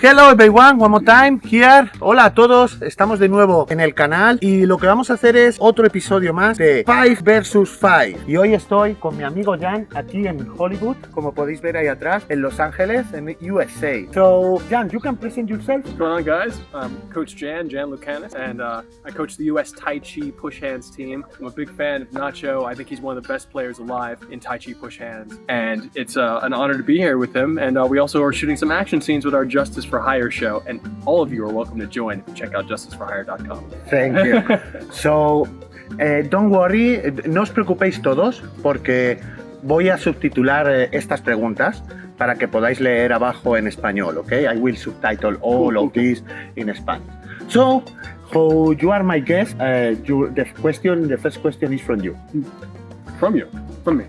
Hello everyone, one more time here. Hola a todos, estamos de nuevo en el canal y lo que vamos a hacer es otro episodio más de 5 versus 5. Y hoy estoy con mi amigo Jan aquí en Hollywood, como podéis ver ahí atrás, en Los Ángeles, en USA. So, Jan, you can present yourself. What's going on, guys? I'm Coach Jan Lucanus, and I coach the US Tai Chi push hands team. I'm a big fan of Nacho. I think he's one of the best players alive in Tai Chi push hands, and it's an honor to be here with him. And we also are shooting some action scenes with our Justice for Hire show, and all of you are welcome to join. Check out justiceforhire.com. Thank you. So, don't worry, no os preocupéis todos, porque voy a subtitular estas preguntas para que podáis leer abajo en español, okay? I will subtitle all of this in Spanish. So, you are my guest, the first question is from you. From me.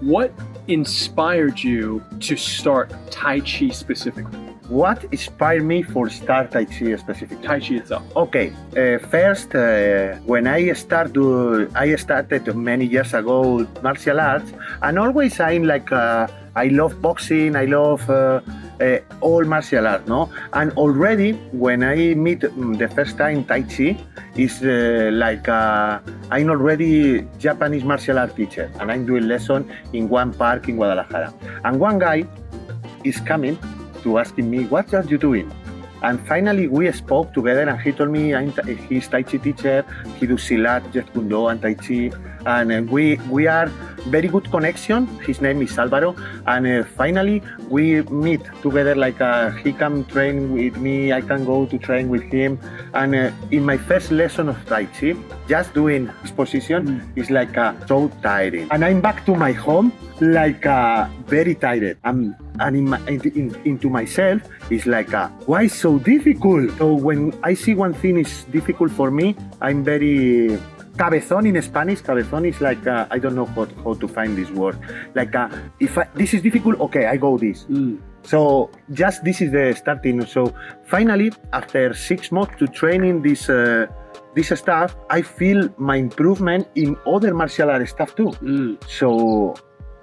What inspired you to start Tai Chi specifically? What inspired me for start Tai Chi specifically? Tai Chi itself. Okay, first, when I started many years ago martial arts, and always I'm like, I love boxing, I love all martial arts, no? And already when I meet the first time Tai Chi, is like I'm already Japanese martial art teacher, and I'm doing lesson in one park in Guadalajara. And one guy is coming to asking me, what are you doing? And finally we spoke together and he told me he's Tai Chi teacher, he does Silat, Jet Kundo and Tai Chi, and we are very good connection. His name is Álvaro, and finally we meet together, like he can train with me, I can go to train with him, and in my first lesson of Tai Chi, just doing this position is like so tiring, and I'm back to my home like very tired, and into myself is like why so difficult? So when I see one thing is difficult for me, I'm very cabezón in Spanish. Cabezón is like I don't know how to find this word. Like if this is difficult, okay, I go this. So just this is the starting. So finally, after 6 months to training this stuff, I feel my improvement in other martial art stuff too. So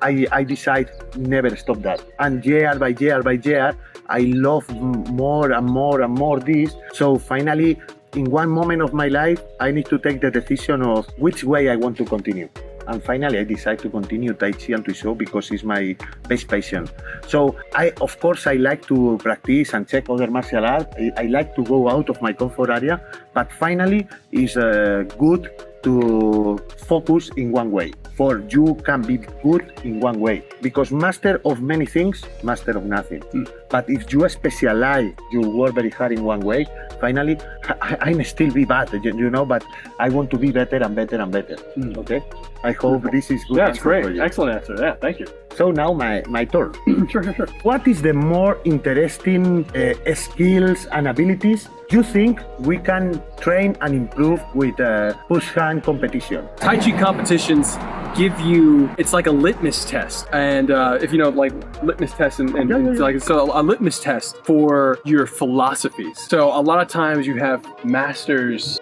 I decide never stop that. And year by year, I love more and more this. So finally, in one moment of my life, I need to take the decision of which way I want to continue. And finally, I decide to continue Tai Chi and Tuisho because it's my best passion. So of course, I like to practice and check other martial art. I like to go out of my comfort area, but finally, it's good to focus in one way. For you can be good in one way, because master of many things, master of nothing. But if you specialize, you work very hard in one way, finally, I still be bad, you know, but I want to be better and better and better. Okay? I hope this is good. Yeah, that's great. Excellent answer. Yeah, thank you. So now my turn. Sure. What is the more interesting skills and abilities you think we can train and improve with push hand competition? Tai Chi competitions give you, it's like a litmus test, and if you know, like litmus test and like, so a litmus test for your philosophies. So a lot of times you have masters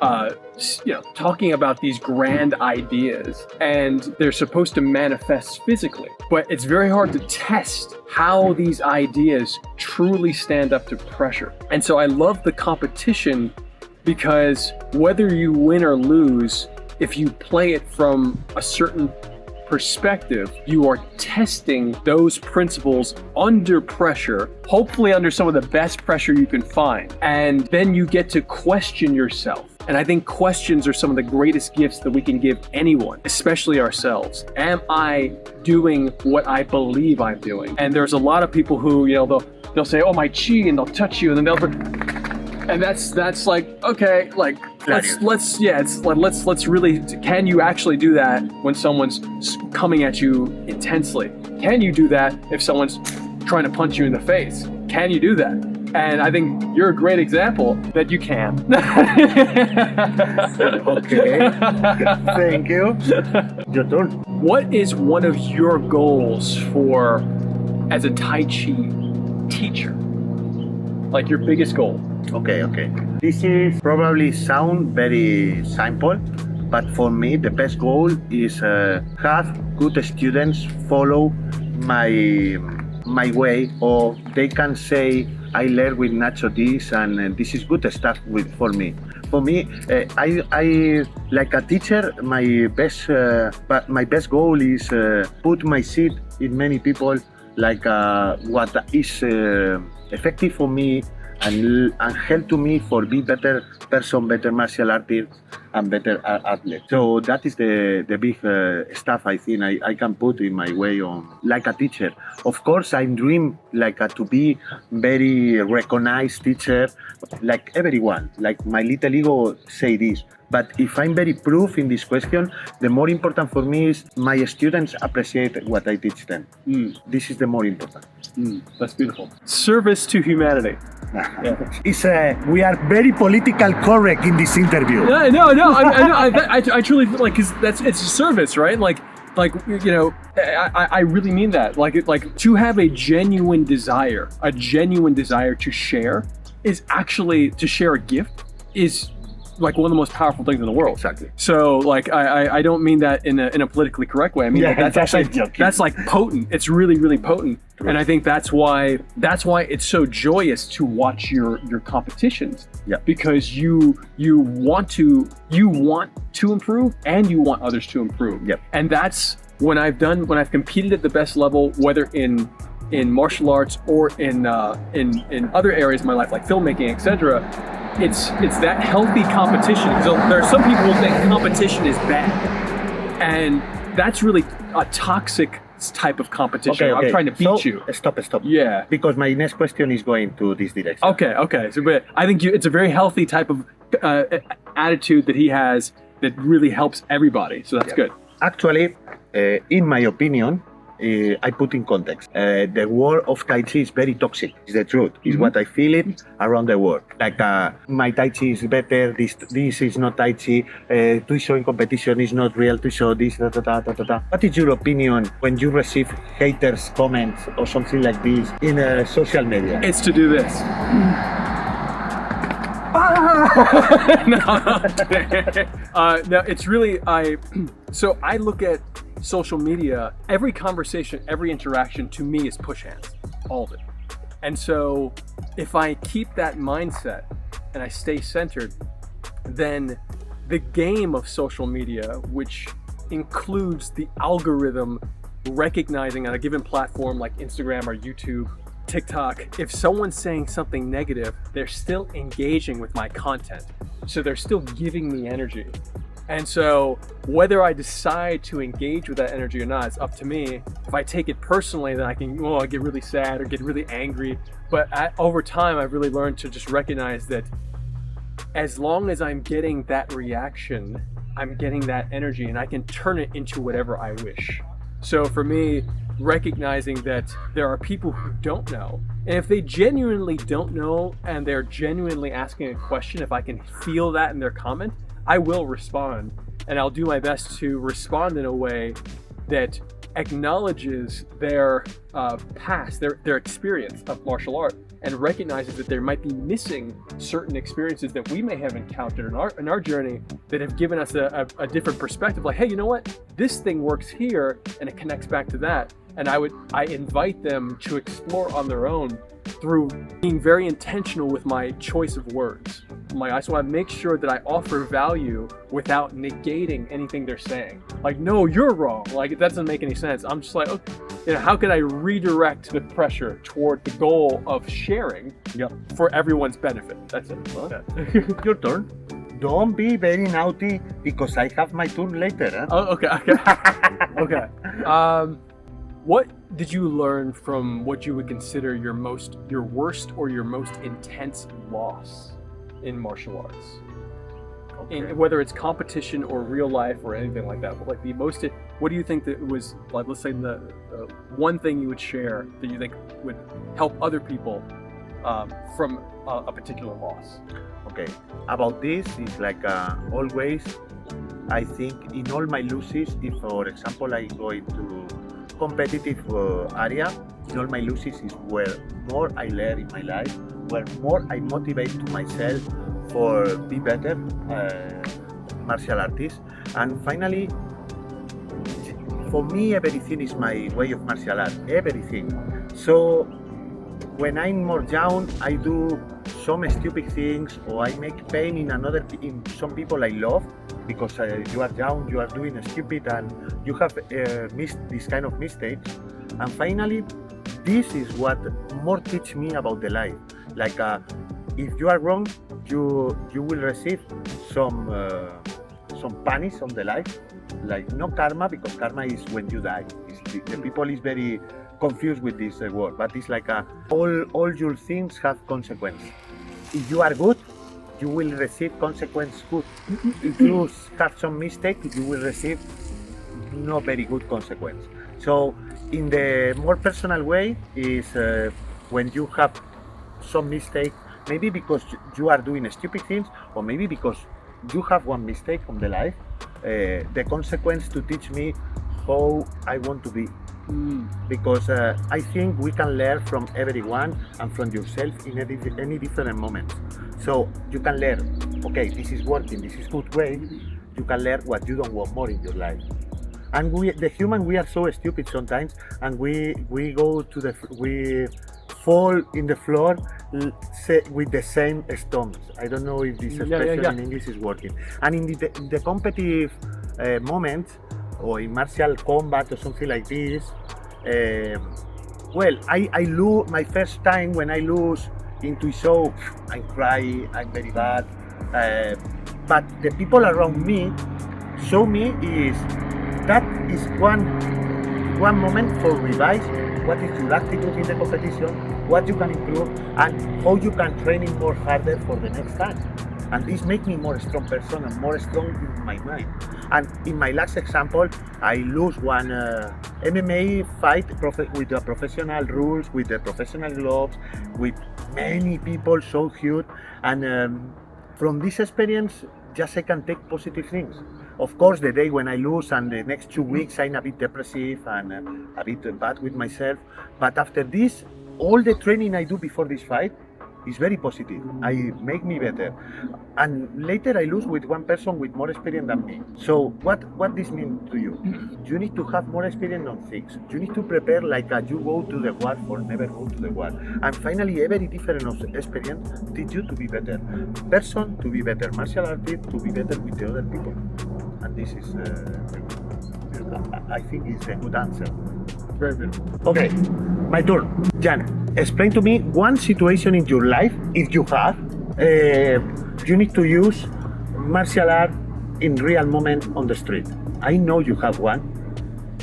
talking about these grand ideas, and they're supposed to manifest physically, but it's very hard to test how these ideas truly stand up to pressure. And so I love the competition, because whether you win or lose, if you play it from a certain perspective, you are testing those principles under pressure, hopefully under some of the best pressure you can find. And then you get to question yourself. And I think questions are some of the greatest gifts that we can give anyone, especially ourselves. Am I doing what I believe I'm doing? And there's a lot of people who, they'll say, oh, my chi, and they'll touch you, and then and that's like, okay, like let's really, can you actually do that when someone's coming at you intensely? Can you do that if someone's trying to punch you in the face? Can you do that? And I think you're a great example that you can. Okay, thank you. Your turn. What is one of your goals as a Tai Chi teacher? Like your biggest goal? Okay. This is probably sound very simple, but for me the best goal is have good students follow my way, or they can say I learned with Nacho this and this is good stuff for me. For me, I like a teacher. My best goal is put my seed in many people, like what is effective for me and help to me for be better person, better martial artist, and better athlete. So that is the big stuff I think I can put in my way on like a teacher. Of course, I dream like to be very recognized teacher, like everyone. Like my little ego say this. But if I'm very proof in this question, the more important for me is my students appreciate what I teach them. This is the more important. That's beautiful. Service to humanity. It's we are very political correct in this interview. No. I truly feel like, 'cause it's a service, right? Like you know, I really mean that. Like to have a genuine desire to share is actually to share a gift is like one of the most powerful things in the world. Exactly. So like I don't mean that in a politically correct way. I mean that's like potent. It's really, really potent. True. And I think that's why it's so joyous to watch your competitions. Yeah. Because you want to improve and you want others to improve. Yep. And that's when I've competed at the best level, whether in martial arts or in other areas of my life like filmmaking, etc. It's that healthy competition. So there are some people who think competition is bad, and that's really a toxic type of competition. Okay. I'm trying to beat you. Stop. Yeah. Because my next question is going to this direction. Okay. So, but I think it's a very healthy type of attitude that he has that really helps everybody. So that's good. Actually, in my opinion, I put in context. The world of Tai Chi is very toxic. It's the truth. It's what I feel it around the world. Like my Tai Chi is better. This is not Tai Chi. To show in competition is not real. To show this. What is your opinion when you receive haters comments or something like this in social media? It's to do this. No, it's really So I look at social media, every conversation, every interaction to me is push hands, all of it. And so if I keep that mindset and I stay centered, then the game of social media, which includes the algorithm recognizing on a given platform like Instagram or YouTube, TikTok, if someone's saying something negative, they're still engaging with my content. So they're still giving me energy. And so whether I decide to engage with that energy or not, it's up to me. If I take it personally, then I can get really sad or get really angry. But over time, I've really learned to just recognize that as long as I'm getting that reaction, I'm getting that energy and I can turn it into whatever I wish. So for me, recognizing that there are people who don't know, and if they genuinely don't know and they're genuinely asking a question, if I can feel that in their comment, I will respond, and I'll do my best to respond in a way that acknowledges their past, their experience of martial art, and recognizes that there might be missing certain experiences that we may have encountered in our journey that have given us a different perspective. Like, hey, you know what? This thing works here, and it connects back to that. And I invite them to explore on their own through being very intentional with my choice of words. I just want to make sure that I offer value without negating anything they're saying. Like, no, you're wrong. Like, it doesn't make any sense. I'm just like, okay, how can I redirect the pressure toward the goal of sharing for everyone's benefit? That's it. Your turn. Don't be very naughty because I have my turn later. Huh? Oh, okay. Okay. What did you learn from what you would consider your worst or your most intense loss in martial arts? Okay. In, whether it's competition or real life or anything like that, but like what do you think that was, like, let's say the one thing you would share that you think would help other people from a particular loss? Okay, about this is like always, I think in all my losses, if for example I go into competitive area, in all my losses is where more I learn in my life, where more I motivate to myself for be better martial artist. And finally, for me, everything is my way of martial art, everything. So when I'm more young, I do some stupid things, or I make pain in some people I love, because you are young, you are doing stupid, and you have missed this kind of mistakes. And finally, this is what more teach me about the life. Like if you are wrong, you will receive some punish on the life. Like no karma, because karma is when you die. The people is very confused with this word, but it's like all your things have consequence. If you are good, you will receive consequence good. If you have some mistake, you will receive not very good consequence. So in the more personal way is when you have some mistake, maybe because you are doing stupid things, or maybe because you have one mistake on the life, the consequence to teach me how I want to be. Because I think we can learn from everyone and from yourself in any different moment. So you can learn, okay, this is working, this is good way. You can learn what you don't want more in your life. And the human, we are so stupid sometimes, and we fall in the floor with the same stones. I don't know if this expression in English is working. And in the competitive moment, or in martial combat or something like this, well, I lose my first time when I lose into show, I cry, I'm very bad. But the people around me show me that is one moment for revise what is your attitude in the competition, what you can improve, and how you can train it more harder for the next time. And this makes me more strong person and more strong in my mind. And in my last example, I lose one MMA fight with the professional rules, with the professional gloves, with many people so huge. And from this experience, just I can take positive things. Of course, the day when I lose and the next 2 weeks, I'm a bit depressive and a bit bad with myself. But after this, all the training I do before this fight is very positive. I make me better. And later I lose with one person with more experience than me. So what this means to you? You need to have more experience on things. You need to prepare like you go to the war or never go to the war. And finally, every different experience teach you to be better person, to be better martial artist, to be better with the other people. And this is, I think, is a good answer. Very good. Okay, my turn. Jan, explain to me one situation in your life, if you have, you need to use martial art in real moment on the street. I know you have one,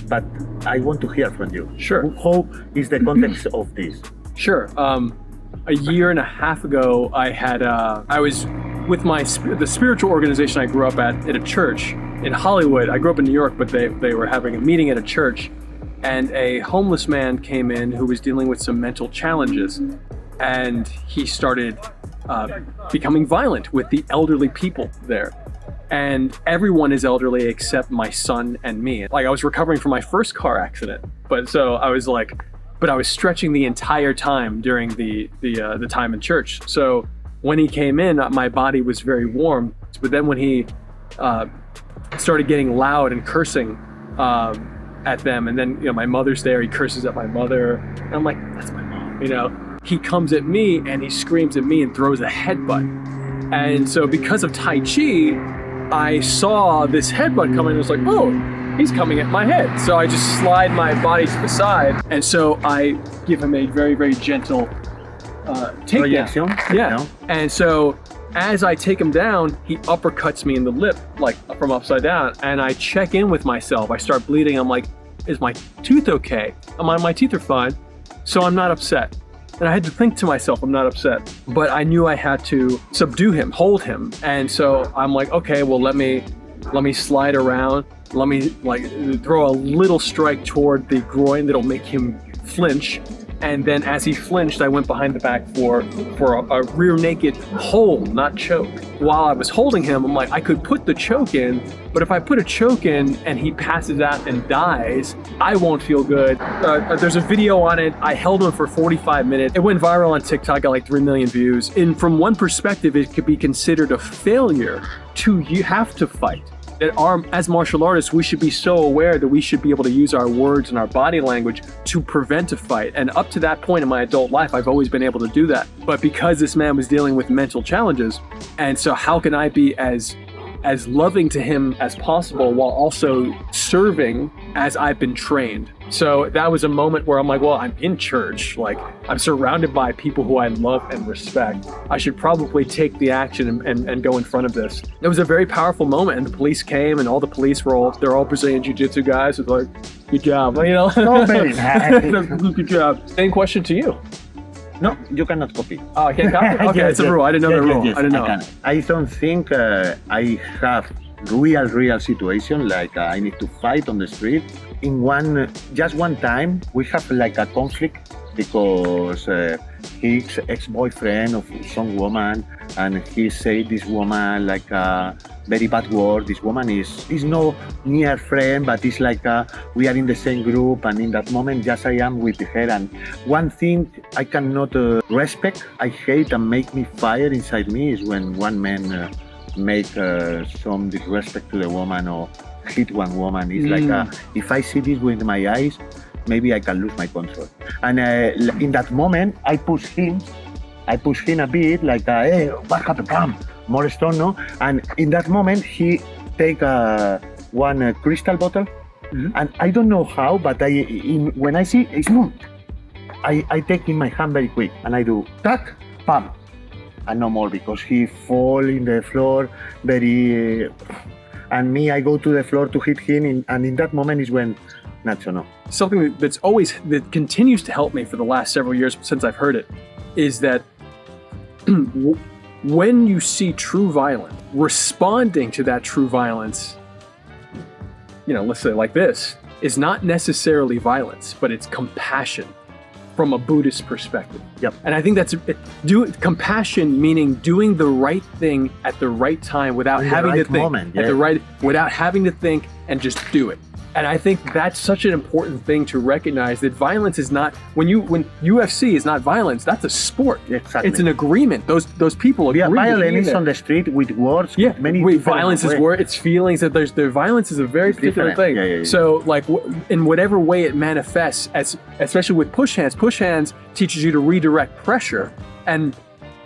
but I want to hear from you. Sure. How is the context of this? Sure. A year and a half ago, I was with the spiritual organization I grew up at a church in Hollywood. I grew up in New York, but they were having a meeting at a church, and a homeless man came in who was dealing with some mental challenges, and he started becoming violent with the elderly people there. And everyone is elderly except my son and me. Like, I was recovering from my first car accident, but I was stretching the entire time during the time in church. So when he came in, my body was very warm. But then when he started getting loud and cursing at them, and then my mother's there, he curses at my mother, and I'm like, that's my mom. He comes at me and he screams at me and throws a headbutt. And so because of Tai Chi, I saw this headbutt coming and was like, oh, he's coming at my head. So I just slide my body to the side, and so I give him a very, very gentle takedown. Yeah. And so as I take him down, he uppercuts me in the lip, like from upside down, and I check in with myself. I start bleeding. I'm like, is my tooth okay? My teeth are fine, so I'm not upset. And I had to think to myself, I'm not upset. But I knew I had to subdue him, hold him. And so I'm like, okay, well, let me slide around. Let me throw a little strike toward the groin that'll make him flinch. And then as he flinched, I went behind the back for a rear naked hold, not choke. While I was holding him, I'm like, I could put the choke in, but if I put a choke in and he passes out and dies, I won't feel good. There's a video on it. I held him for 45 minutes. It went viral on TikTok, got like 3 million views. And from one perspective, it could be considered a failure you have to fight. That as martial artists, we should be so aware that we should be able to use our words and our body language to prevent a fight. And up to that point in my adult life, I've always been able to do that. But because this man was dealing with mental challenges, and so how can I be as loving to him as possible while also serving as I've been trained? So that was a moment where I'm like, well, I'm in church. Like, I'm surrounded by people who I love and respect. I should probably take the action and go in front of this. It was a very powerful moment, and the police came, and all the police they're all Brazilian Jiu-Jitsu guys. It's like, good job, you know? So very nice. Good job. Same question to you. No, you cannot copy. Oh, I can't copy? Okay, Yes, it's a rule. I didn't know the rule. I didn't know. I don't think I have real situation like I need to fight on the street. In just one time, we have like a conflict because his ex-boyfriend of some woman, and he said this woman like a very bad word. This woman is no near friend, but it's like we are in the same group, and in that moment, just I am with her. And one thing I cannot respect, I hate and make me fire inside me is when one man make some disrespect to the woman or hit one woman. It's like if I see this with my eyes, maybe I can lose my control. And in that moment, I push him a bit, like, hey, what happened? Come, more stone, no? And in that moment, he take one crystal bottle, and I don't know how, but when I see it's moved, I take in my hand very quick, and I do tack, pam, and no more, because he fall in the floor very, and me, I go to the floor to hit him, and in that moment is when Nacho, no. Something that continues to help me for the last several years since I've heard it is that when you see true violence, responding to that true violence, you know, let's say like this, is not necessarily violence, but it's compassion from a Buddhist perspective. Yep. And I think that's compassion, meaning doing the right thing at the right time without having to think without having to think and just do it. And I think that's such an important thing to recognize, that violence is not, when UFC is not violence, that's a sport. Exactly. It's an agreement. Those people agree. Yeah, violence is on the street with words. Yeah, violence is word. It's feelings. That their violence is a very particular thing. Yeah. So, like, in whatever way it manifests, especially with push hands teaches you to redirect pressure, and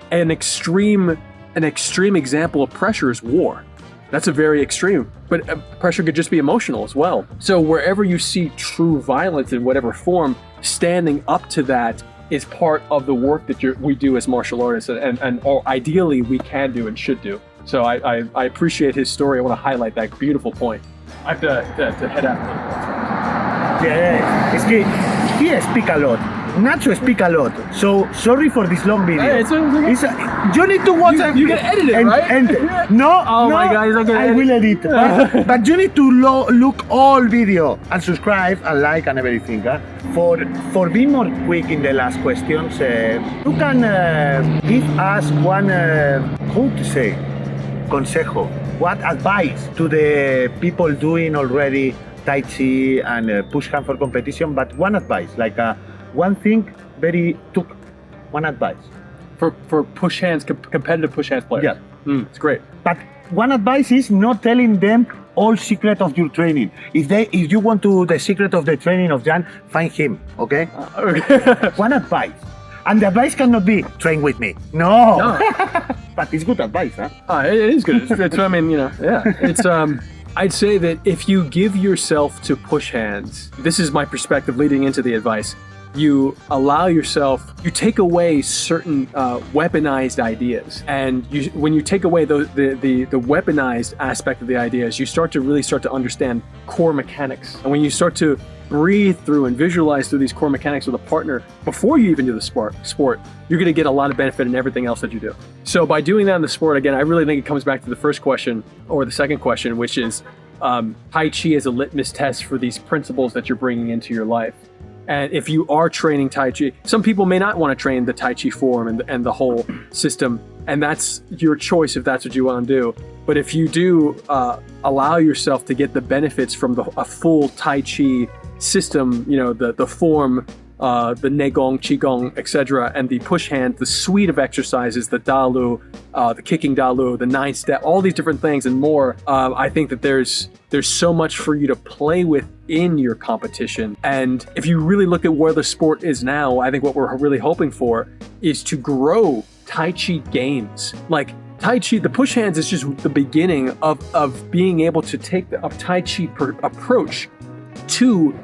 an extreme example of pressure is war. That's a very extreme, but pressure could just be emotional as well. So wherever you see true violence in whatever form, standing up to that is part of the work that we do as martial artists, and or ideally we can do and should do. So I appreciate his story. I want to highlight that beautiful point. I have to head out. Yeah, it's que he speaks a lot. Nacho speaks a lot. So sorry for this long video. Hey, you need to watch it. You can edit it, right? My God, I will edit. But you need to look all video and subscribe and like and everything. For being more quick in the last questions, you can give us one, how to say, consejo. What advice to the people doing already Tai Chi and push hand for competition? But one advice, like one thing, one advice. For push hands, competitive push hands players. Yeah. It's great. But one advice is not telling them all secret of your training. If you want to the secret of the training of Jan, find him, okay? Okay. One advice. And the advice cannot be, train with me. No. But it's good advice, huh? It is good. It's, I mean, you know, yeah. It's, I'd say that if you give yourself to push hands, this is my perspective leading into the advice, you allow yourself, you take away certain weaponized ideas. And when you take away the weaponized aspect of the ideas, you start to understand core mechanics. And when you start to breathe through and visualize through these core mechanics with a partner before you even do the sport, you're going to get a lot of benefit in everything else that you do. So by doing that in the sport, again, I really think it comes back to the first question, or the second question, which is Tai Chi as a litmus test for these principles that you're bringing into your life. And if you are training Tai Chi, some people may not want to train the Tai Chi form and the whole system, and that's your choice if that's what you want to do. But if you do allow yourself to get the benefits from a full Tai Chi system, the form, the Negong, Qigong, etc., and the push hand, the suite of exercises, the Dalu, the kicking Dalu, the 9-step, all these different things and more, I think that there's so much for you to play with in your competition. And if you really look at where the sport is now, I think what we're really hoping for is to grow Tai Chi games. Like Tai Chi, the push hands is just the beginning of being able to take a Tai Chi approach to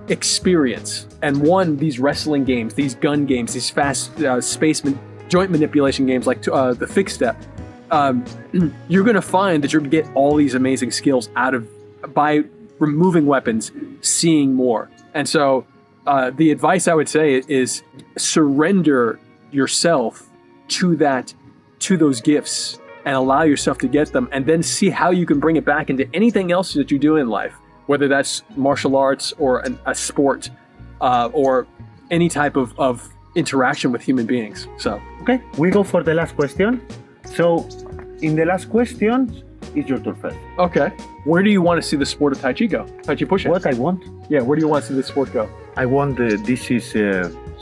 experience. And these wrestling games, these gun games, these fast joint manipulation games like the fixed step, you're going to find that you're going to get all these amazing skills by removing weapons, seeing more. And so the advice I would say is surrender yourself to those gifts and allow yourself to get them, and then see how you can bring it back into anything else that you do in life, whether that's martial arts or a sport or any type of interaction with human beings. So okay, we go for the last question. So in the last question, it's your turn first. Okay, where do you want to see the sport of Tai Chi go? Tai Chi push-hands. What I want? Yeah, where do you want to see the sport go? I want this is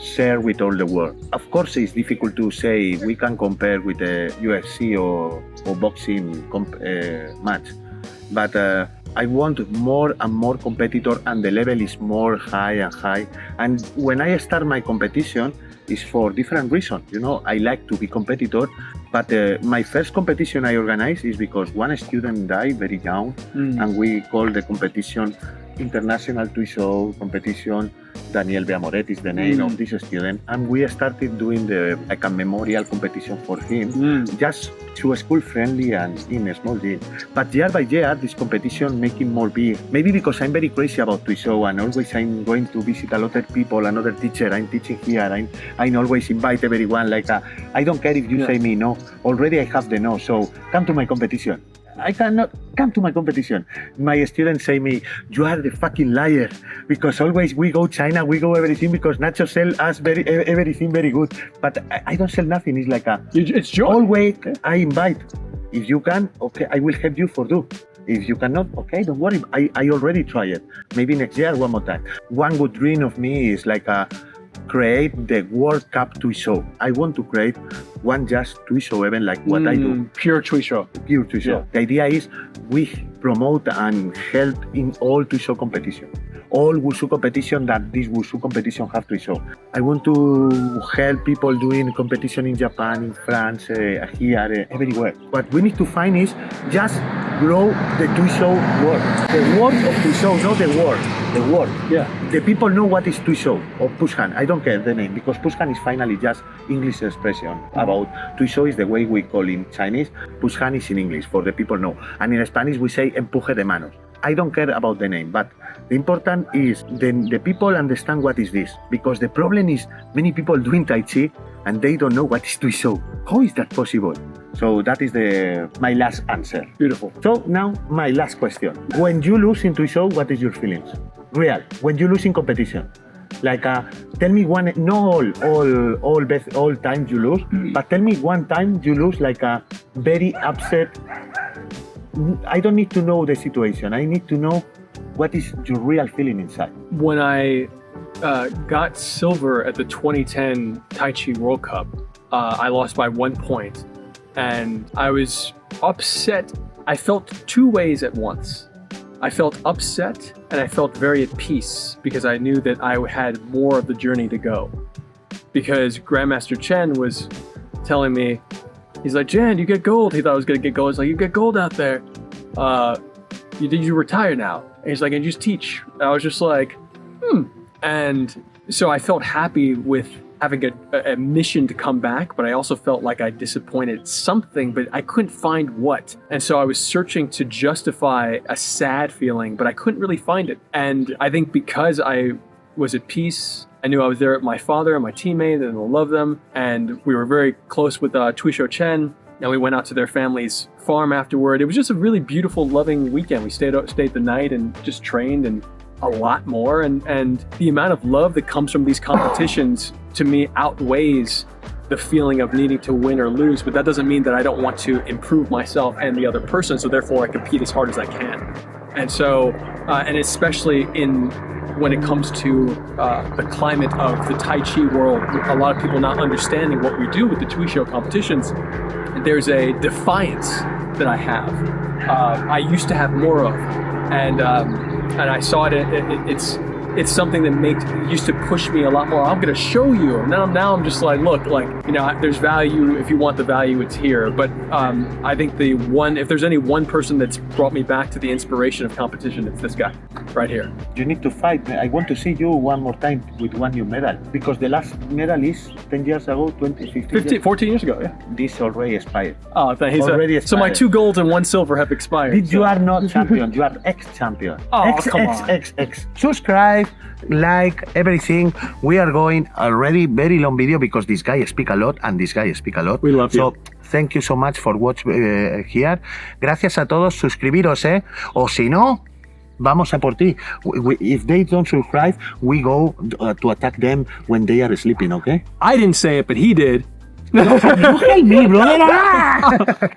shared with all the world. Of course, it's difficult to say we can compare with the UFC or boxing match, but I want more and more competitor, and the level is more high and high. And when I start my competition, it's for different reasons. I like to be competitor, but my first competition I organized is because one student died very young, and we call the competition International Tuition Competition. Daniel Beamoret is the name of this student, and we started doing a memorial competition for him, just to school friendly and in a small gym. But year by year, this competition making more big. Maybe because I'm very crazy about Tuition, and always I'm going to visit a lot of people, another teacher. I'm teaching here. I always invite everyone. I don't care if you say me no. Already I have the no. So come to my competition. I cannot come to my competition. My students say me, you are the fucking liar, because always we go China, we go everything because Nacho sell us everything very good, but I don't sell nothing. It's like it's joy. Always I invite. If you can, okay, I will help you for do. If you cannot, okay, don't worry. I already try it. Maybe next year one more time. One good dream of me is create the World Cup Tuition. I want to create one just Tuition event like what I do. Pure Tuition. Pure Tuition. Yeah. The idea is we promote and help in all Tuition competition. All Wushu competition that this Wushu competition have Tuition. I want to help people doing competition in Japan, in France, here, everywhere. What we need to find is just grow the Tuition word. The word of Tuition, not the word. The word. Yeah. The people know what is Tuition or push hand. I don't care the name, because push hand is finally just English expression about Tuition is the way we call in Chinese. Push hand is in English for the people know. And in Spanish we say empuje de manos. I don't care about the name, but the important is the people understand what is this, because the problem is many people doing Tai Chi and they don't know what is Tuition. How is that possible? So that is my last answer. Beautiful. So now my last question. When you lose in Tuition, what is your feelings? Real. When you lose in competition. Tell me one, not all times you lose, but tell me one time you lose very upset. I don't need to know the situation. I need to know what is your real feeling inside. When I got silver at the 2010 Tai Chi World Cup, I lost by 1 point, and I was upset. I felt two ways at once. I felt upset and I felt very at peace, because I knew that I had more of the journey to go. Because Grandmaster Chen was telling me, he's like, Jan, you get gold. He thought I was going to get gold. He's like, you get gold out there. You retire now. And he's like, and just teach. And I was just like, And so I felt happy with having a mission to come back, but I also felt like I disappointed something, but I couldn't find what. And so I was searching to justify a sad feeling, but I couldn't really find it. And I think because I was at peace, I knew I was there with my father and my teammate, and I love them. And we were very close with Tuisho Chen, and we went out to their family's farm afterward. It was just a really beautiful, loving weekend. We stayed the night and just trained, and a lot more, and the amount of love that comes from these competitions to me outweighs the feeling of needing to win or lose. But that doesn't mean that I don't want to improve myself and the other person, so therefore I compete as hard as I can. And so and especially when it comes to the climate of the Tai Chi world, a lot of people not understanding what we do with the Tuisho competitions, there's a defiance that I have. I used to have more of, and I saw it's something that used to push me a lot more. I'm going to show you. And now I'm just like, look, like, you know, there's value. If you want the value, it's here. But I think if there's any one person that's brought me back to the inspiration of competition, it's this guy right here. You need to fight. I want to see you one more time with one new medal, because the last medal is 10 years ago, 14 years ago, yeah. This already expired. Oh, thanks. So my 2 golds and 1 silver have expired. You are not champion, you are ex-champion. Oh, come on. X. Subscribe, like, everything. We are going already very long video because this guy speak a lot and this guy speak a lot. We love you. So, thank you so much for watching here. Gracias a todos. Suscribiros, o si no, vamos a por ti. If they don't subscribe, we go to attack them when they are sleeping, okay? I didn't say it, but he did. You help me, brother.